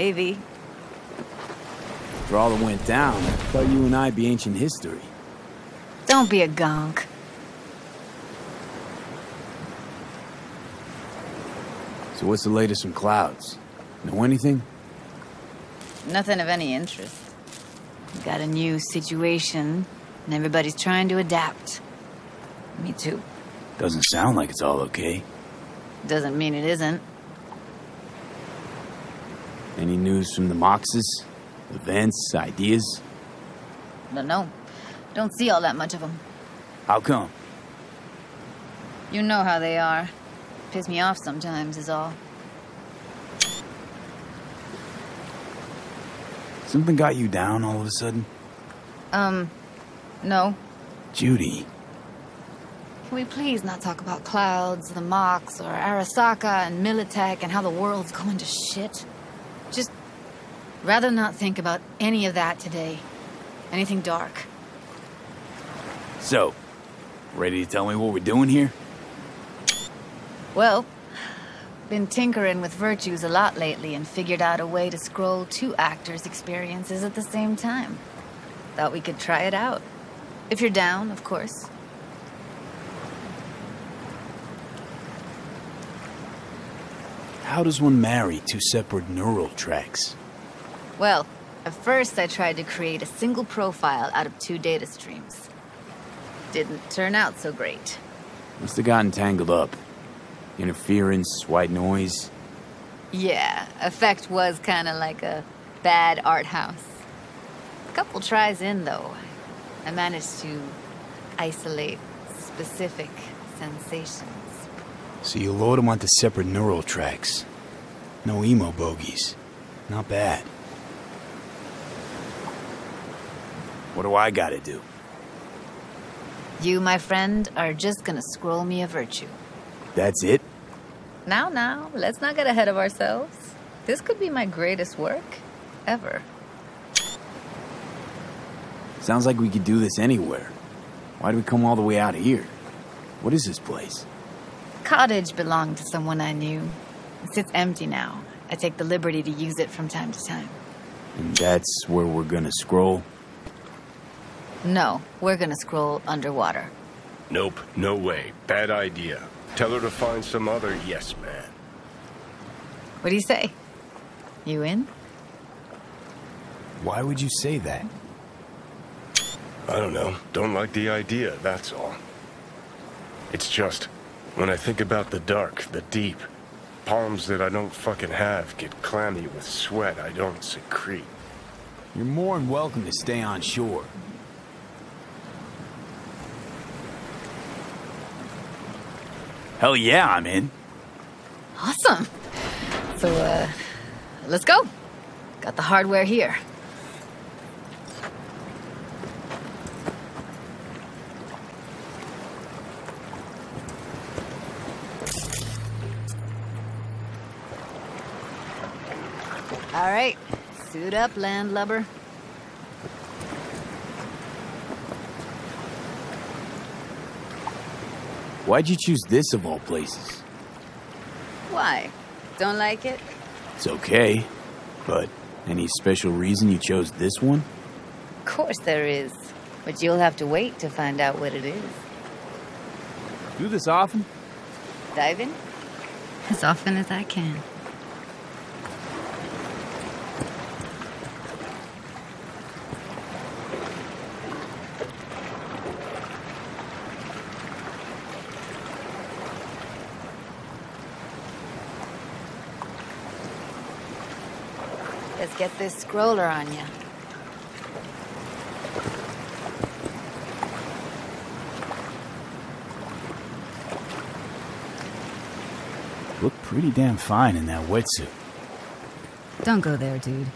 Maybe. For all that went down, I thought you and I'd be ancient history. Don't be a gonk. So what's the latest from Clouds? Know anything? Nothing of any interest. We got a new situation, and everybody's trying to adapt. Me too. Doesn't sound like it's all okay. Doesn't mean it isn't. Any news from the Moxes? Events? Ideas? Don't know. Don't see all that much of them. How come? You know how they are. Piss me off sometimes is all. Something got you down all of a sudden? No. Judy. Can we please not talk about Clouds, the Mox, or Arasaka and Militech and how the world's going to shit? Just rather not think about any of that today. Anything dark. So, ready to tell me what we're doing here? Well, been tinkering with virtues a lot lately and figured out a way to scroll 2 actors' experiences at the same time. Thought we could try it out. If you're down, of course. How does one marry 2 separate neural tracks? Well, at first I tried to create a single profile out of 2 data streams. Didn't turn out so great. Must have gotten tangled up. Interference, white noise. Yeah, effect was kind of like a bad art house. A couple tries in, though, I managed to isolate specific sensations. So you load them onto separate neural tracks. No emo bogies. Not bad. What do I gotta do? You, my friend, are just gonna scroll me a virtue. That's it? Now, let's not get ahead of ourselves. This could be my greatest work ever. Sounds like we could do this anywhere. Why'd we come all the way out here? What is this place? Cottage belonged to someone I knew. It sits empty now. I take the liberty to use it from time to time. And that's where we're gonna scroll? No, we're gonna scroll underwater. Nope, no way. Bad idea. Tell her to find some other yes man. What do you say? You in? Why would you say that? I don't know. Don't like the idea, that's all. It's just, when I think about the dark, the deep, palms that I don't fucking have get clammy with sweat I don't secrete. You're more than welcome to stay on shore. Hell yeah, I'm in. Awesome. So, let's go. Got the hardware here. All right, suit up, landlubber. Why'd you choose this of all places? Why? Don't like it? It's okay, but any special reason you chose this one? Of course there is, but you'll have to wait to find out what it is. Do this often? Dive in? As often as I can. Let's get this scroller on ya. Look pretty damn fine in that wetsuit. Don't go there, dude.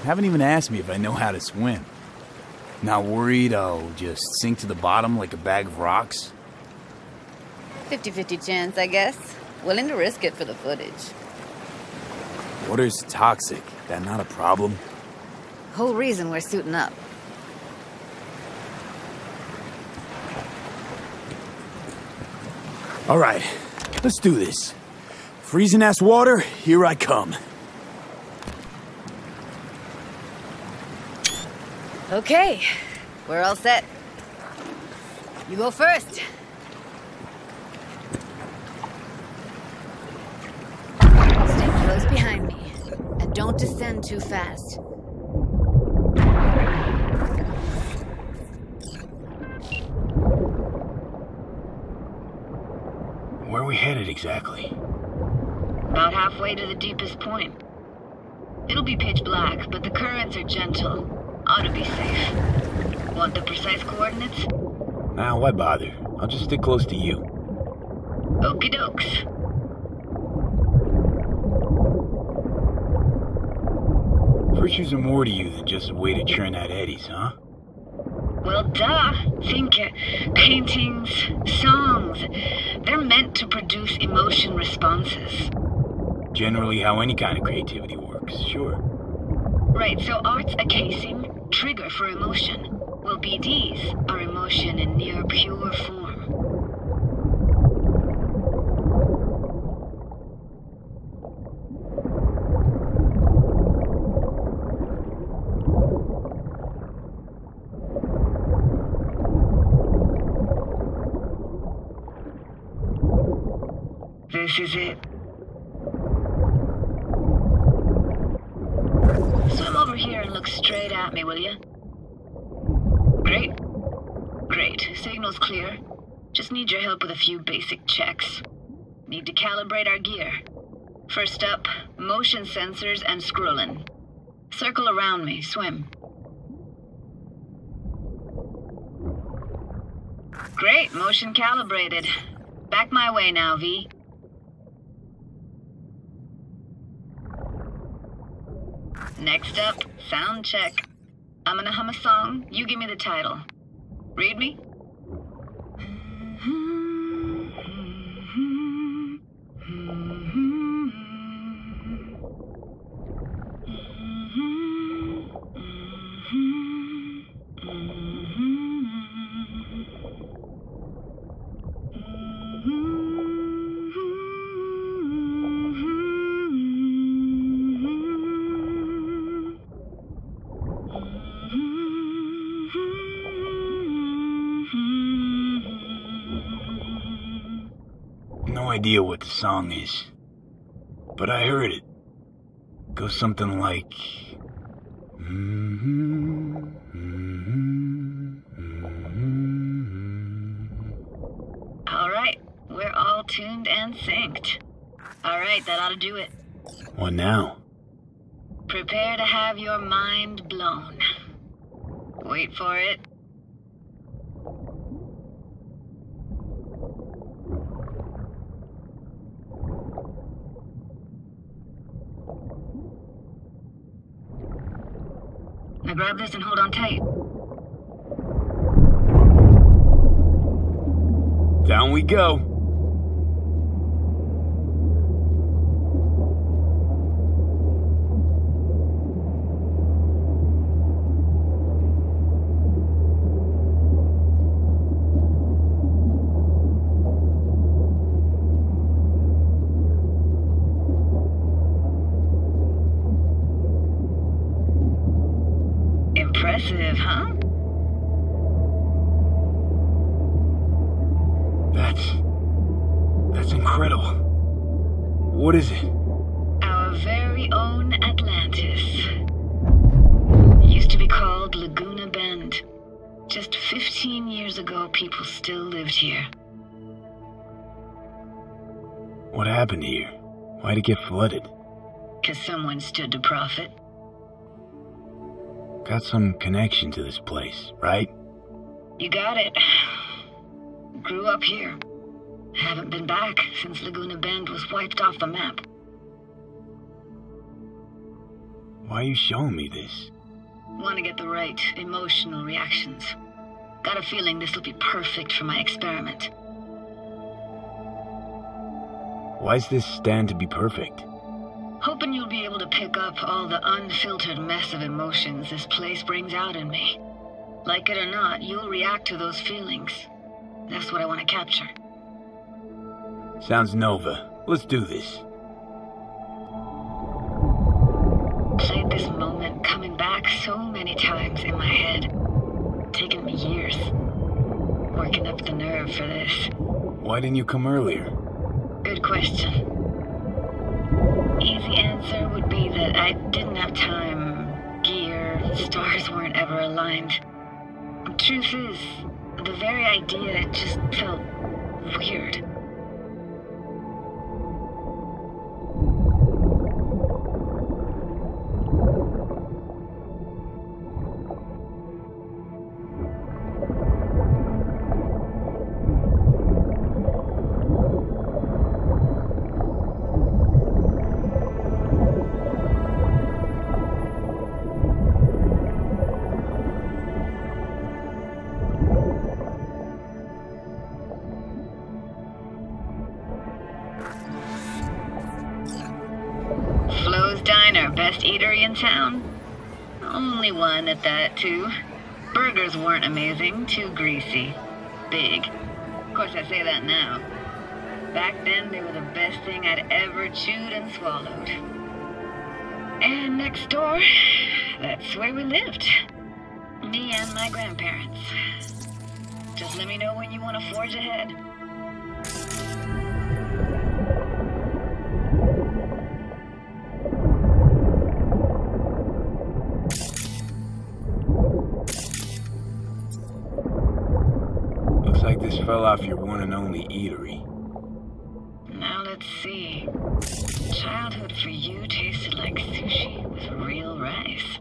Haven't even asked me if I know how to swim. Not worried I'll just sink to the bottom like a bag of rocks? 50-50 chance, I guess. Willing to risk it for the footage. Water's toxic. That not a problem? Whole reason we're suiting up. All right, let's do this. Freezing-ass water, here I come. Okay, we're all set. You go first. Stay close behind me, and don't descend too fast. Where are we headed exactly? About halfway to the deepest point. It'll be pitch black, but the currents are gentle. Ought to be safe. Want the precise coordinates? Nah, why bother? I'll just stick close to you. Okie dokes. Virtues are more to you than just a way to churn out eddies, huh? Well, duh. Think paintings, songs. They're meant to produce emotion responses. Generally how any kind of creativity works, sure. Right, so art's a casing, trigger for emotion. Well, BDs are emotion in near pure form. This is it. Swim over here and look straight at me, will you? Great. Great. Signal's clear. Just need your help with a few basic checks. Need to calibrate our gear. First up, motion sensors and scrolling. Circle around me. Swim. Great. Motion calibrated. Back my way now, V. Next up, sound check. I'm gonna hum a song, you give me the title. Read me? No idea what the song is, but I heard it. Goes something like... Alright, we're all tuned and synced. Alright, that ought to do it. What now? Prepare to have your mind blown. Wait for it. Now grab this and hold on tight. Down we go. Impressive, huh? That's incredible. What is it? Our very own Atlantis. Used to be called Laguna Bend. Just 15 years ago, people still lived here. What happened here? Why'd it get flooded? 'Cause someone stood to profit. Got some connection to this place, right? You got it. Grew up here. Haven't been back since Laguna Bend was wiped off the map. Why are you showing me this? Want to get the right emotional reactions. Got a feeling this will be perfect for my experiment. Why's this stand to be perfect? Hoping you'll be able to pick up all the unfiltered mess of emotions this place brings out in me. Like it or not, you'll react to those feelings. That's what I want to capture. Sounds Nova. Let's do this. this moment coming back so many times in my head. Taken me years. Working up the nerve for this. Why didn't you come earlier? Good question. Easy answer would be that I didn't have time, gear, stars weren't ever aligned. Truth is, the very idea just felt weird. Best eatery in town? Only one at that, too. Burgers weren't amazing, too greasy. Big. Of course, I say that now. Back then, they were the best thing I'd ever chewed and swallowed. And next door, that's where we lived. Me and my grandparents. Just let me know when you want to forge ahead. Like this fell off your one and only eatery. Now let's see. Childhood for you tasted like sushi with real rice.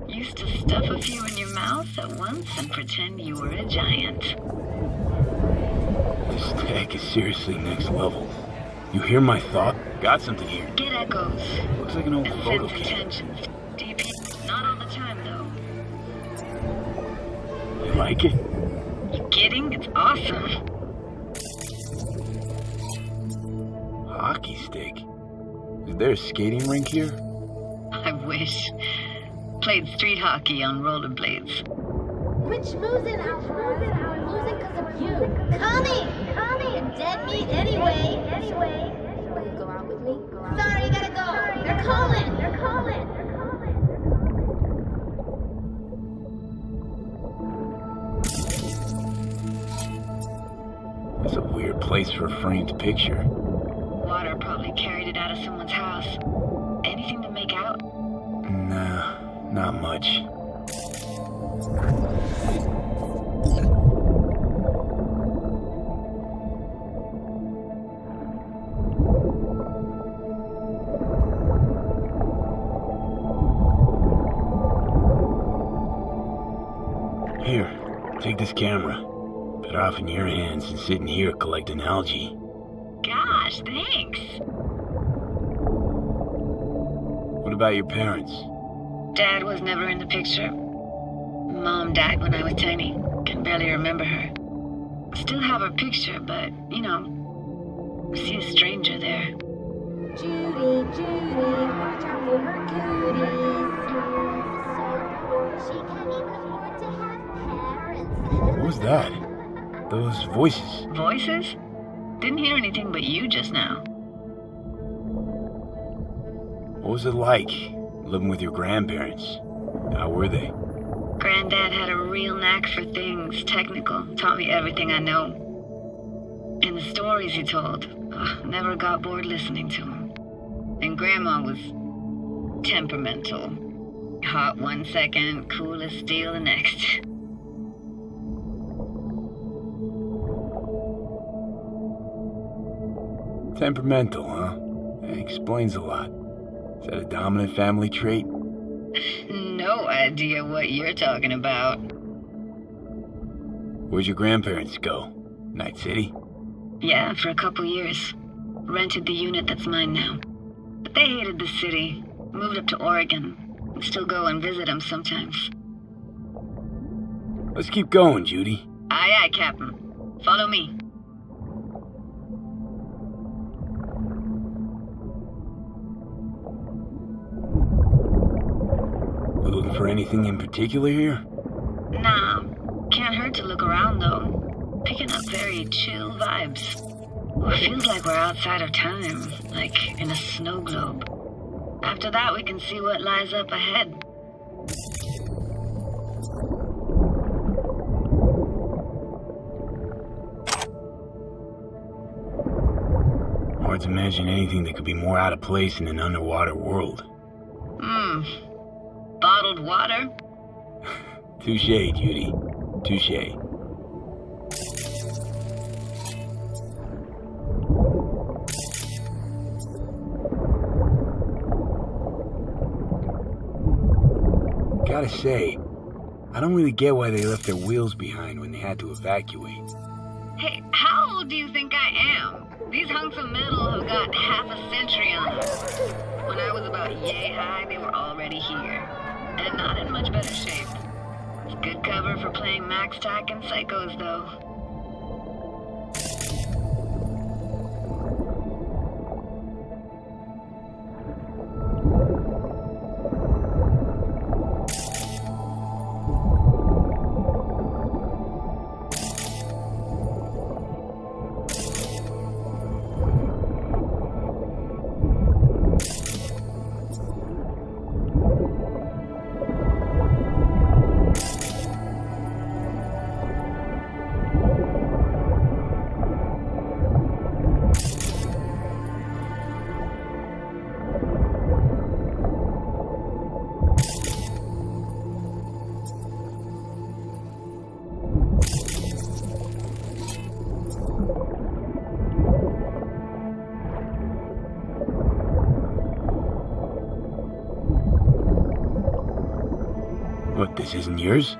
Used to stuff a few in your mouth at once and pretend you were a giant. This tech is seriously next level. You hear my thought? Got something here. Get echoes. Looks like an old and photo sense cam. attention. DP. Not all the time, though. You like it? You kidding? It's awesome. Hockey stick? Is there a skating rink here? I wish. Played street hockey on rollerblades. Quit schmoozing, Alfred. I'm losing because of you. Coming! You're dead meat anyway. Will you go out with me? Sorry, you gotta go. They're calling. It's a weird place for a framed picture. Water probably carried it out of someone's house. Anything to make out? Nah, not much. Here, take this camera. Better off in your hands than sitting here collecting algae. Gosh, thanks. What about your parents? Dad was never in the picture. Mom died when I was tiny. Can barely remember her. Still have her picture, but, you know, see a stranger there. Judy, watch out for her cooties. She can't even afford to have parents. What was that? Those voices. Voices? Didn't hear anything but you just now. What was it like, living with your grandparents? How were they? Granddad had a real knack for things technical. Taught me everything I know. And the stories he told, never got bored listening to them. And Grandma was temperamental. Hot 1 second, cool as steel the next. Temperamental, huh? That explains a lot. Is that a dominant family trait? No idea what you're talking about. Where'd your grandparents go? Night City? Yeah, for a couple years. Rented the unit that's mine now. But they hated the city. Moved up to Oregon. Still go and visit them sometimes. Let's keep going, Judy. Aye, aye, Captain. Follow me. We looking for anything in particular here? Nah, can't hurt to look around though. Picking up very chill vibes. Feels like we're outside of time, like in a snow globe. After that, we can see what lies up ahead. Hard to imagine anything that could be more out of place in an underwater world. Bottled water? Touché, Judy. Touché. Gotta say, I don't really get why they left their wheels behind when they had to evacuate. Hey, how old do you think I am? These hunks of metal have got half a century on them. When I was about yay high, they were already here. And not in much better shape. It's good cover for playing Max Tack and Psychos, though. What, this isn't yours?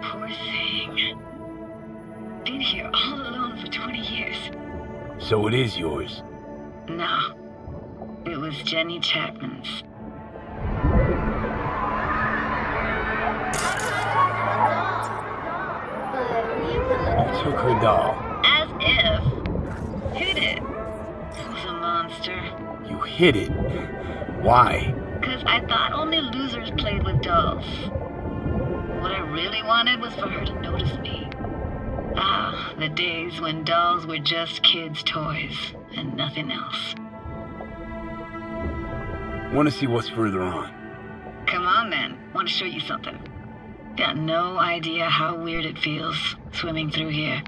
Poor thing. Been here all alone for 20 years. So it is yours. No. It was Jenny Chapman's. You took her doll. As if. Hid it. It was a monster. You hid it. Why? 'Cause I thought only losers played with dolls. What I really wanted was for her to notice me. Ah, the days when dolls were just kids' toys and nothing else. Want to see what's further on? Come on then, want to show you something. Got no idea how weird it feels swimming through here.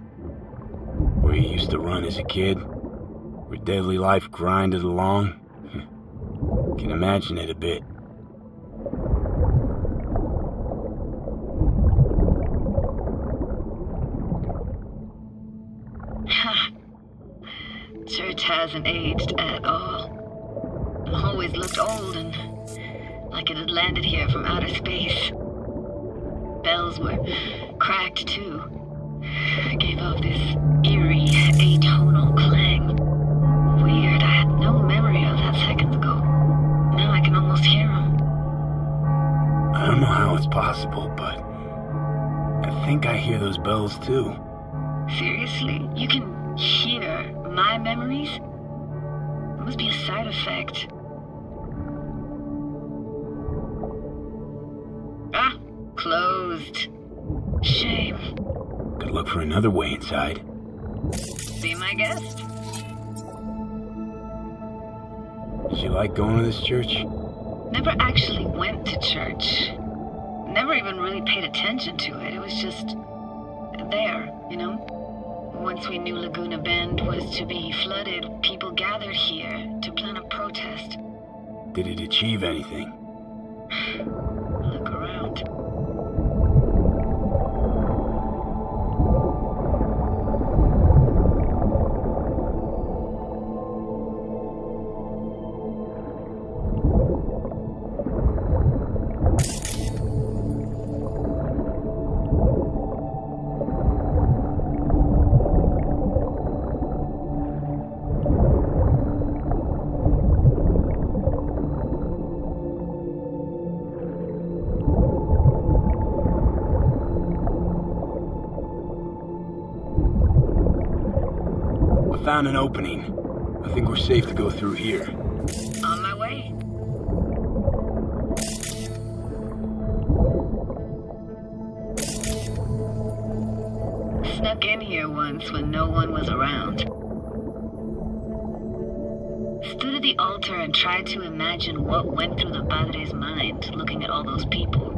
Where you used to run as a kid? Where daily life grinded along? Can imagine it a bit. Church hasn't aged at all. Always looked old and like it had landed here from outer space. Bells were cracked too. Gave off this eerie, atonal clang. Weird, I had no memory of that seconds ago. Now I can almost hear them. I don't know how it's possible, but I think I hear those bells too. Seriously? You can hear my memories? It must be a side effect. Ah, closed. Shame. Could look for another way inside. Be my guest. Did you like going to this church? Never actually went to church. Never even really paid attention to it. It was just there, you know? Once we knew Laguna Bend was to be flooded, people gathered here to plan a protest. Did it achieve anything? Look around. Found an opening. I think we're safe to go through here. On my way. Snuck in here once when no one was around. stood at the altar and tried to imagine what went through the padre's mind looking at all those people.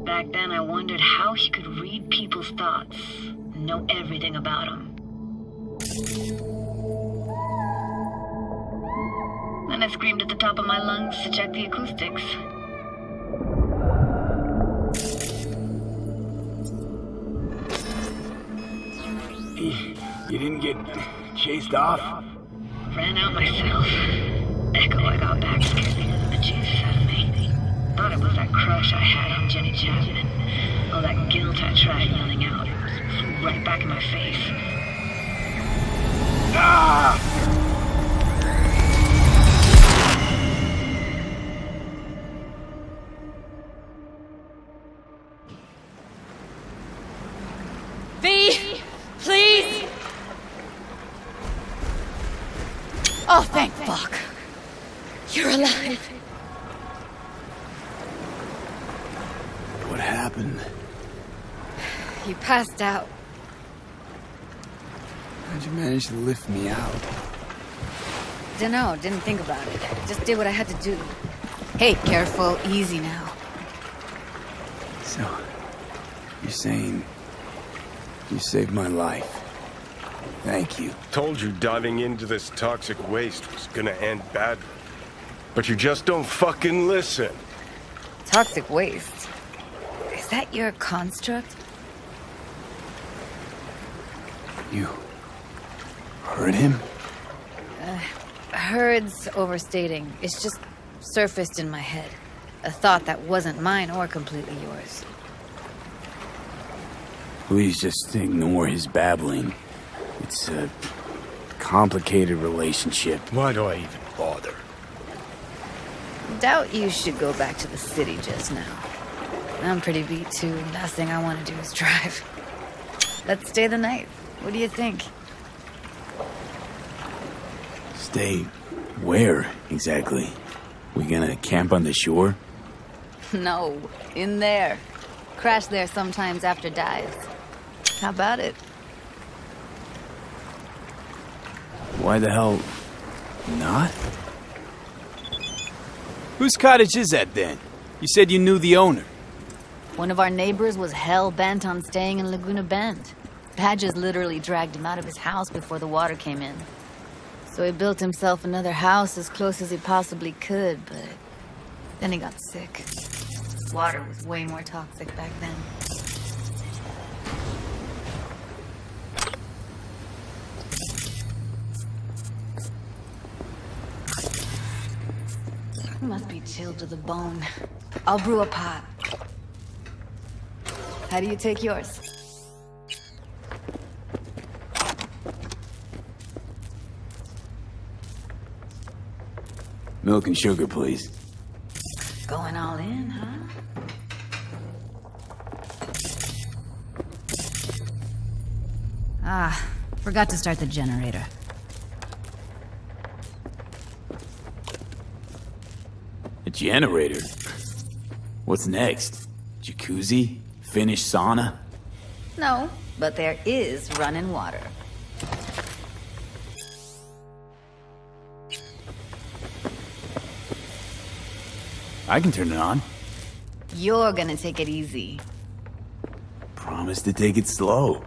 Back then, I wondered how he could read people's thoughts and know everything about them. Then I screamed at the top of my lungs to check the acoustics. You didn't get chased off? Ran out myself. Echo I got back scared the bejesus out of me. Thought it was that crush I had on Jenny Chapman. All that guilt I tried yelling out. Flew right back in my face. Ah! V! Please! Oh, thank fuck. You're alive. What happened? You passed out. How'd you manage to lift me out? Dunno, didn't think about it. Just did what I had to do. Hey, careful, easy now. So, you're saying you saved my life. Thank you. Told you diving into this toxic waste was gonna end badly. But you just don't fucking listen. Toxic waste? Is that your construct? You heard him? Heard's overstating. It's just surfaced in my head. A thought that wasn't mine or completely yours. Please just ignore his babbling. It's a complicated relationship. Why do I even bother? Doubt you should go back to the city just now. I'm pretty beat too. Last thing I want to do is drive. Let's stay the night. What do you think? Stay where, exactly? We gonna camp on the shore? No, in there. Crash there sometimes after dives. How about it? Why the hell not? Whose cottage is that then? You said you knew the owner. One of our neighbors was hell-bent on staying in Laguna Bend. Badges literally dragged him out of his house before the water came in. So he built himself another house as close as he possibly could, but then he got sick. Water was way more toxic back then. You must be chilled to the bone. I'll brew a pot. How do you take yours? Milk and sugar, please. Going all in, huh? Ah, forgot to start the generator. A generator? What's next? Jacuzzi? Finnish sauna? No, but there is running water. I can turn it on. You're gonna take it easy. Promise to take it slow.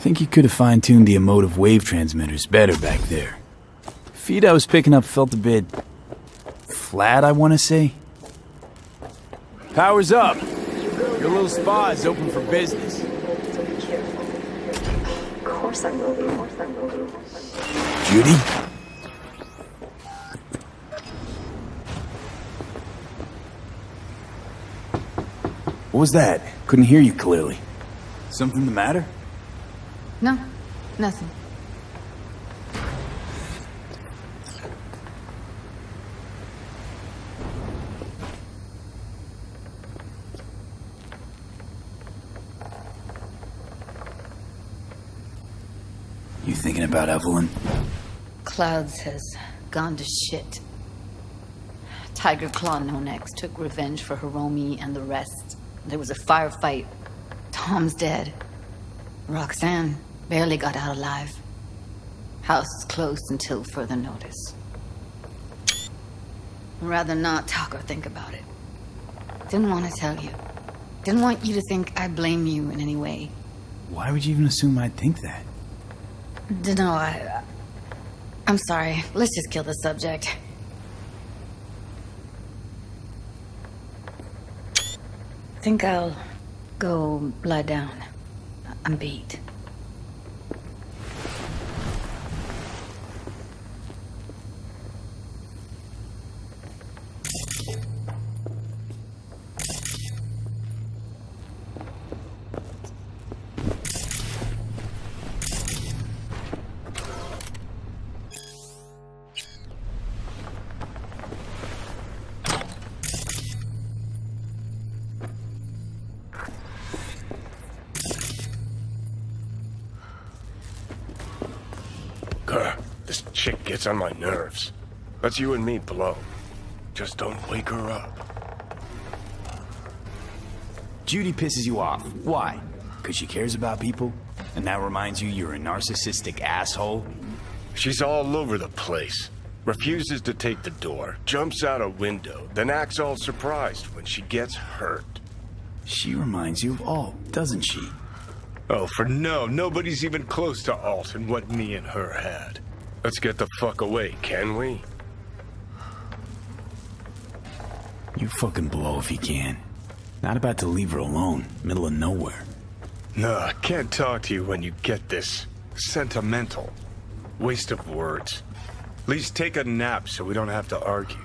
Think you could have fine-tuned the emotive wave transmitters better back there. Feed I was picking up felt a bit flat, I want to say. Power's up. Your little spa is open for business. Of course I will be. Judy? What was that? Couldn't hear you clearly. Something the matter? No, nothing. You thinking about Evelyn? Clouds has gone to shit. Tiger Claw No-Necks took revenge for Hiromi and the rest. There was a firefight. Tom's dead. Roxanne barely got out alive. House is closed until further notice. I'd rather not talk or think about it. Didn't want to tell you. Didn't want you to think I blame you in any way. Why would you even assume I'd think that? Dunno, I'm sorry. Let's just kill the subject. Think I'll go lie down. I'm beat. This chick gets on my nerves. That's you and me below. Just don't wake her up. Judy pisses you off. Why? Because she cares about people? And that reminds you you're a narcissistic asshole? She's all over the place. Refuses to take the door, jumps out a window, then acts all surprised when she gets hurt. She reminds you of Alt, doesn't she? Oh, for no, nobody's even close to Alt and what me and her had. Let's get the fuck away, can we? You fucking blow if you can. Not about to leave her alone, middle of nowhere. No, I can't talk to you when you get this sentimental. Waste of words. At least take a nap so we don't have to argue.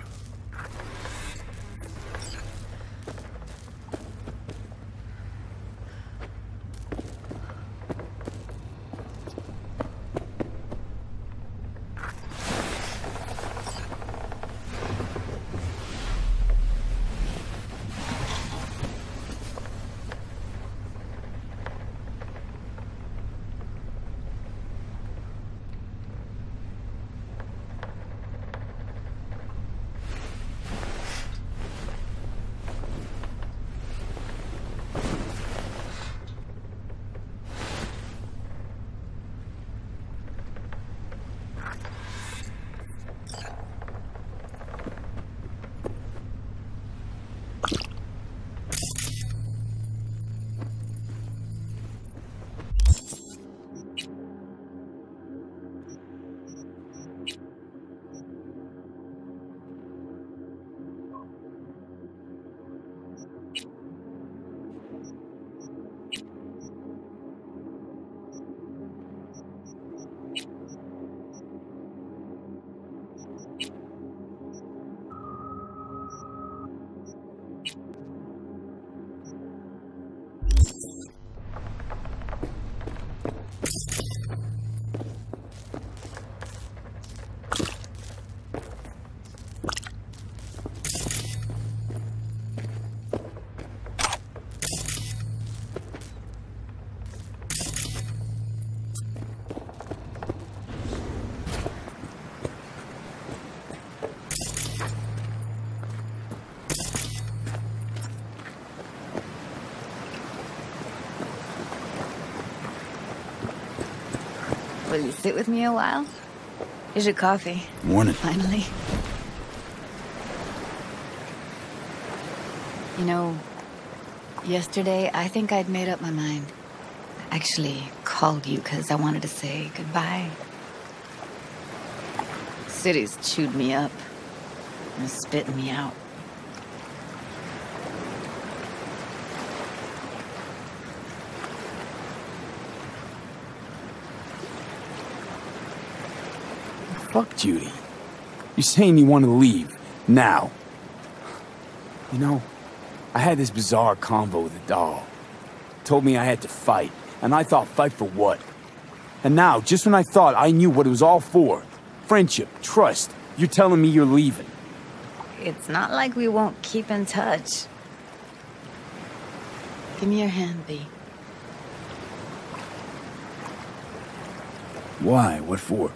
Will you sit with me a while? Here's your coffee. Morning. Finally. You know, yesterday I think I'd made up my mind. I actually called you because I wanted to say goodbye. City's chewed me up and spitting me out. Fuck Judy. You're saying you want to leave. Now. You know, I had this bizarre convo with the doll. Told me I had to fight. And I thought, fight for what? And now, just when I thought I knew what it was all for, friendship, trust, you're telling me you're leaving. It's not like we won't keep in touch. Give me your hand, B. Why? What for?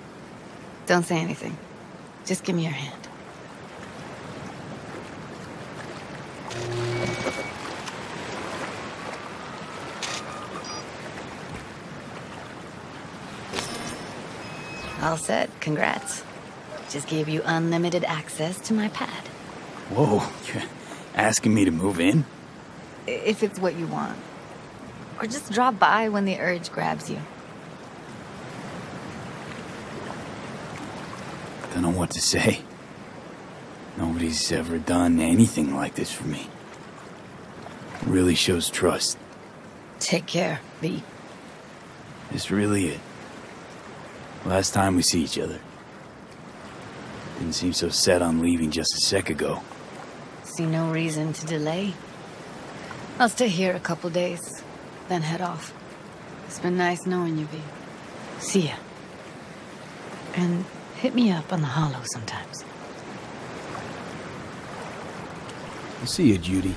Don't say anything. Just give me your hand. All set. Congrats. Just gave you unlimited access to my pad. Whoa, you're asking me to move in? If it's what you want. Or just drop by when the urge grabs you. Don't know what to say. Nobody's ever done anything like this for me. It really shows trust. Take care, V. This really it. Last time we see each other. Didn't seem so set on leaving just a sec ago. See no reason to delay. I'll stay here a couple days, then head off. It's been nice knowing you, V. See ya. And hit me up on the holo sometimes. I'll see you, Judy.